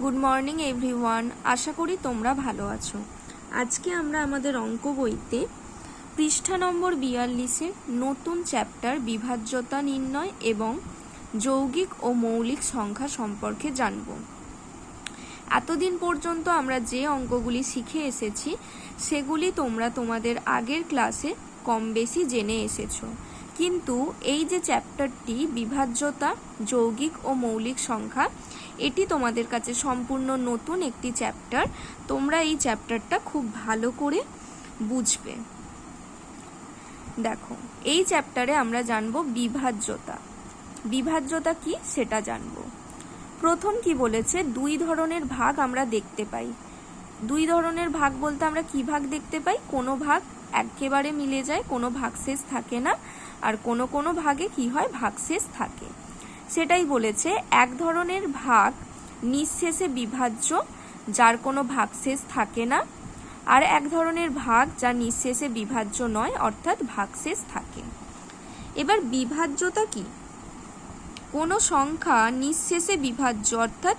Good morning everyone, আশা করি তোমরা ভালো আছো। আজকে আমরা আমাদের অঙ্ক বইতে পৃষ্ঠা নম্বর 42-এর নতুন চ্যাপ্টার বিভাজ্যতা নির্ণয় এবং যৌগিক ও মৌলিক সংখ্যা সম্পর্কে জানব। এতদিন পর্যন্ত আমরা যে অঙ্কগুলি শিখে এসেছি সেগুলি তোমরা তোমাদের আগের ক্লাসে কম বেশি জেনে এসেছো, কিন্তু এই যে চ্যাপ্টারটি বিভাজ্যতা, যৌগিক ও মৌলিক সংখ্যা, এটি তোমাদের কাছে সম্পূর্ণ নতুন একটি চ্যাপ্টার। তোমরা এই চ্যাপ্টারটা খুব ভালো করে বুঝবে। দেখো, এই চ্যাপ্টারে আমরা জানব বিভাজ্যতা। বিভাজ্যতা কি সেটা জানব। প্রথম কি বলেছে, দুই ধরনের ভাগ আমরা দেখতে পাই। দুই ধরনের ভাগ বলতে আমরা কি ভাগ দেখতে পাই? কোনো ভাগ একেবারে মিলে যায়, কোনো ভাগশেষ থাকে না, আর কোনো কোনো ভাগে কি হয়, ভাগশেষ থাকে। সেটাই বলেছে, এক ধরনের ভাগ নিঃশেষে বিভাজ্য, যার কোনো ভাগশেষ থাকে না, আর এক ধরনের ভাগ যা নিঃশেষে বিভাজ্য নয়, অর্থাৎ ভাগশেষ থাকে। এবার বিভাজ্যতা কি? কোনো সংখ্যা নিঃশেষে বিভাজ্য, অর্থাৎ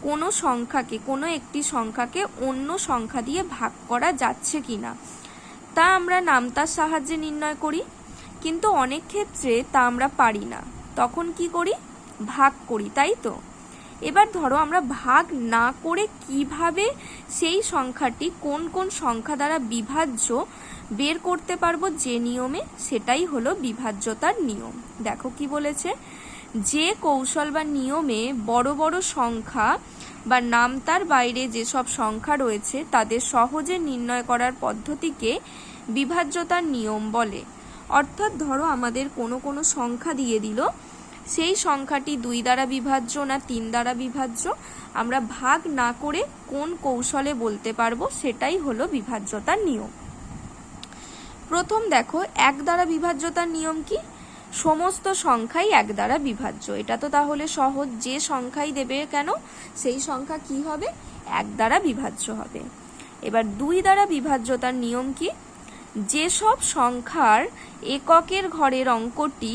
কোনো সংখ্যাকে, কোনো একটি সংখ্যাকে অন্য সংখ্যা দিয়ে ভাগ করা যাচ্ছে কিনা তা আমরা নামতার সাহায্যে নির্ণয় করি, কিন্তু অনেক ক্ষেত্রে তা আমরা পারি না। তখন কি করি? ভাগ করি, তাই তো? এবার ধরো, আমরা ভাগ না করে কিভাবে সেই সংখ্যাটি কোন কোন সংখ্যা দ্বারা বিভাজ্য বের করতে পারবো যে নিয়মে, সেটাই হলো বিভাজ্যতার নিয়ম। দেখো কি বলেছে, যে কৌশল বা নিয়মে বড় বড় সংখ্যা বা নামতার বাইরে যেসব সংখ্যা রয়েছে তাদের সহজে নির্ণয় করার পদ্ধতিকে বিভাজ্যতার নিয়ম বলে। অর্থাৎ ধরো, আমাদের কোনো কোনো সংখ্যা দিয়ে দিল, সেই সংখ্যাটি 2 দ্বারা বিভাজ্য না 3 দ্বারা বিভাজ্য, আমরা ভাগ না করে কোন কৌশলে বলতে পারবো, সেটাই হলো বিভাজ্যতার নিয়ম। প্রথম দেখো, 1 দ্বারা বিভাজ্যতার নিয়ম কি? সমস্ত সংখ্যাই 1 দ্বারা বিভাজ্য। এটা তো তাহলে সহজ, যে সংখ্যাই দেবে কেন সেই সংখ্যা কি হবে? 1 দ্বারা বিভাজ্য হবে। এবার 2 দ্বারা বিভাজ্যতার নিয়ম কি? যেসব সংখ্যার এককের ঘরের অঙ্কটি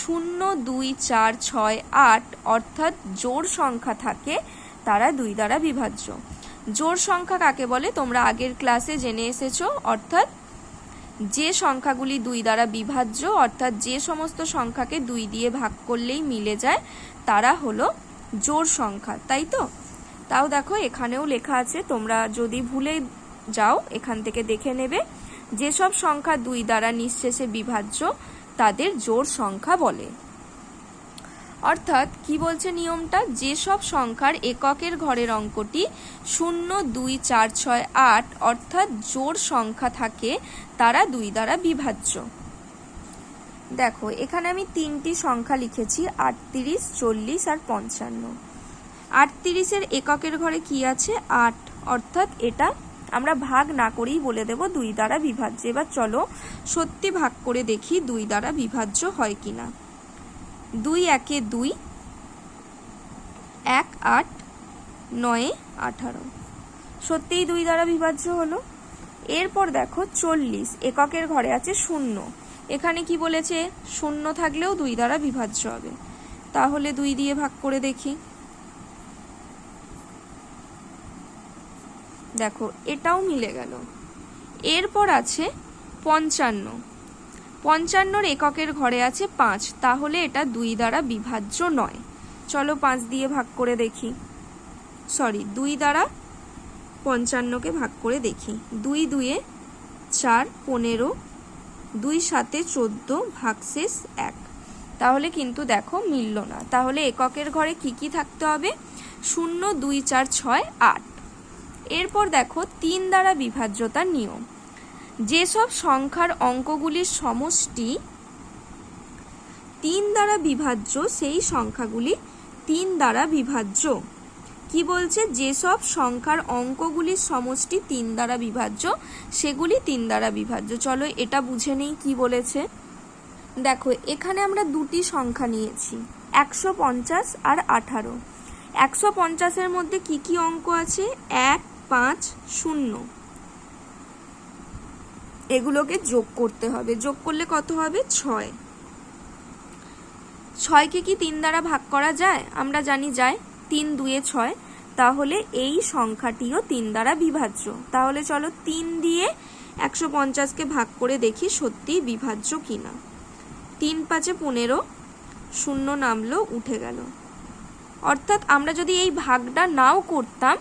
0, 2, 4, 6, 8 অর্থাৎ জোড় সংখ্যা থাকে, তারা 2 দ্বারা বিভাজ্য। জোড় সংখ্যা কাকে বলে তোমরা আগের ক্লাসে জেনে এসেছো, অর্থাৎ যে সংখ্যাগুলি 2 দ্বারা বিভাজ্য, অর্থাৎ যে সমস্ত সংখ্যাকে 2 দিয়ে ভাগ করলেই মিলে যায়, তারা হলো জোড় সংখ্যা, তাই তো? তাও দেখো, এখানেও লেখা আছে, তোমরা যদি ভুলে যাও এখান থেকে দেখে নেবে। যেসব সংখ্যা 2 দ্বারা নিঃশেষে বিভাজ্য তাদের জোড় সংখ্যা বলে। অর্থাৎ কি বলছে নিয়মটা, যেসব সংখ্যার এককের ঘরের অঙ্কটি 0, 2, 4, 6, 8 অর্থাৎ জোড় সংখ্যা থাকে, তারা 2 দ্বারা বিভাজ্য। দেখো, এখানে আমি 3টি সংখ্যা লিখেছি, 38, 40 আর 55। 38-এর এককের ঘরে কি আছে? 8, অর্থাৎ এটা আমরা ভাগ না করেই বলে দেব 2 দ্বারা বিভাজ্য। এবার চলো সত্যি ভাগ করে দেখি 2 দ্বারা বিভাজ্য হয় কিনা। 2 একে 2, 1 8, 9 18, সত্যিই 2 দ্বারা বিভাজ্য হলো। এরপর দেখো 40, এককের ঘরে আছে 0, এখানে কি বলেছে? 0 থাকলেও 2 দ্বারা বিভাজ্য হবে, তাহলে 2 দিয়ে ভাগ করে দেখি। দেখো, এটাও মিলে গেল। এরপর আছে 55, 55-র এককের ঘরে আছে 5, তাহলে এটা 2 দ্বারা বিভাজ্য নয়। চলো 5 দিয়ে ভাগ করে দেখি, 2 দ্বারা 55-কে ভাগ করে দেখি। 2 2-এ 4, 15, 2 7-এ 14, ভাগশেষ 1, তাহলে কিন্তু দেখো মিলল না। তাহলে এককের ঘরে কি কি থাকতে হবে? 0, 2, 4, 6, 8। এরপর দেখো 3 দ্বারা বিভাজ্যতার নিয়ম। যেসব সংখ্যার অঙ্কগুলির সমষ্টি 3 দ্বারা বিভাজ্য, সেই সংখ্যাগুলি 3 দ্বারা বিভাজ্য। কি বলছে? যেসব সংখ্যার অঙ্কগুলির সমষ্টি 3 দ্বারা বিভাজ্য, সেগুলি 3 দ্বারা বিভাজ্য। চলো এটা বুঝে নেই কি বলেছে। দেখো, এখানে আমরা 2টি সংখ্যা নিয়েছি, 150 আর 18। 150-এর মধ্যে কি কি অঙ্ক আছে? 1, 5, 0, এগুলোকে যোগ করতে হবে। যোগ করলে কত হবে? 6। 6কে কি 3 দ্বারা ভাগ করা যায়? আমরা জানি যায়। 3 2-এ 6, তাহলে এই সংখ্যাটিও 3 দ্বারা বিভাজ্য। তাহলে চলো 3 দিয়ে 150কে ভাগ করে দেখি সত্যিই বিভাজ্য কিনা। 3 5 15, শূন্য নামলো, উঠে গেল। অর্থাৎ আমরা যদি এই ভাগটা নাও করতাম,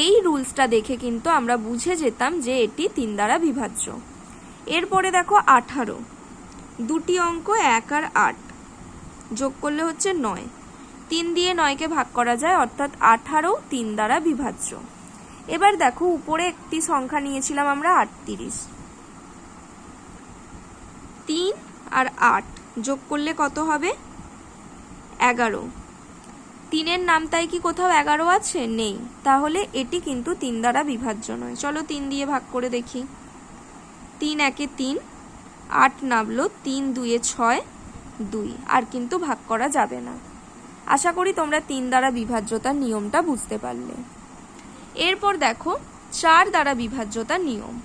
এই রুলসটা দেখে কিন্তু আমরা বুঝে যেতাম যে এটি 3 দ্বারা বিভাজ্য। এরপরে দেখো 18, দুটি অঙ্ক 1 আর 8 যোগ করলে হচ্ছে 9। 3 দিয়ে 9কে ভাগ করা যায়, অর্থাৎ 18 3 দ্বারা বিভাজ্য। এবার দেখো উপরে একটি সংখ্যা নিয়েছিলাম আমরা 38, 3 আর 8 যোগ করলে কত হবে? 11। 3-এর নামতায় কি কোথাও 11 আছে? নেই, তাহলে এটি কিন্তু 3 দ্বারা বিভাজ্য নয়। চলো 3 দিয়ে ভাগ করে দেখি। 3 1 3, 8 নামলো, 3 2 6, 2, আর কিন্তু ভাগ করা যাবে না। আশা করি তোমরা 3 দ্বারা বিভাজ্যতার নিয়মটা বুঝতে পারলে। এরপর দেখো 4 দ্বারা বিভাজ্যতার নিয়ম।